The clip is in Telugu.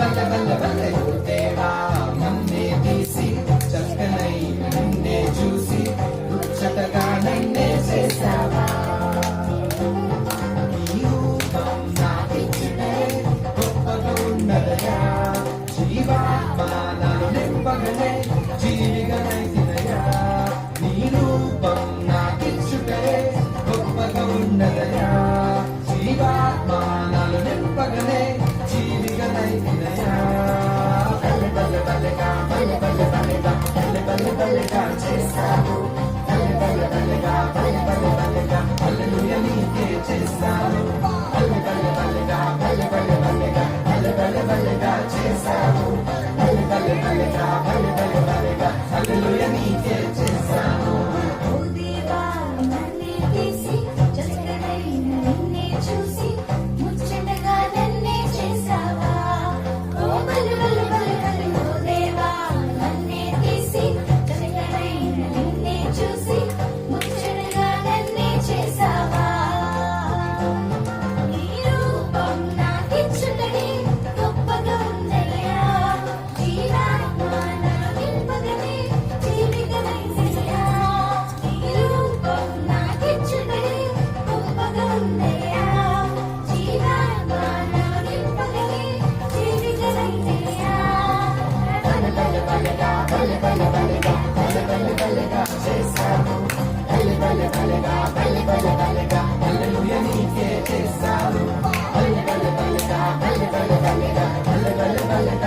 బల్లె బల్లె బల్లె ఓ దేవా నన్నే తీసి చక్కనై నిన్నే చూసి ముచ్చటగా నన్నే చేసావా నీ రూపం నాకిచ్చితే గొప్పగా ఉన్నదయా జీవాత్మానాలు నింపగలే జీవిగనై తినయా నీ రూపం నాకిచ్చుటే గొప్పగా ఉన్నదయా జీవాత్మానాలు నింపగలే జీవిగనై తినయా బల్లె బల్లె బల్లెగా బల్లె బల్లె బల్లెగా బల్లె బల్లె బల్లెగా చేశావు బల్లె బల్లె బల్లెగా బల్లె బల్లె బల్లెగా హల్లెలూయా నీకే చేశాను బల్లె బల్లె బల్లెగా బల్లె బల్లె బల్లెగా బల్లె బల్లె బల్లెగా చేశావు బల్లె బల్లె బల్లెగా బల్లె బల్లె బల్లెగా హల్లెలూయా నీకే చేశాను ఓ దేవా నన్నే తీసి చక్కనై నిన్నే చూసి ముచ్చటగా నన్నే చేసావా ఓ బల్లె బల్లె బల్లె బల్లె ఓ దేవా నన్నే తీసి చక్కనై నిన్నే చూసి ముచ్చటగా నన్నే చేసావా నీ రూపం నాకిచ్చుటనే గొప్పగా ఉందయ్యా జీవాత్మ నా నింపగనే జీవిగనై తినయా నీ రూపం నాకిచ్చుటనే గొప్పగా ఉందయ్యా జీవాత్మ నా నింపగనే జీవిగనై తినయా బల్లె బల్లె బల్లెగా బల్లె బల్లె బల్లెగా బల్లె బల్లె బల్లెగా చేశావు బల్లె బల్లె బల్లెగా బల్లె బల్లె బల్లెగా హల్లెలూయా నీకే చేశాను బల్లె బల్లె బల్లెగా బల్లె బల్లె బల్లెగా బల్లె బల్లె బల్లెగా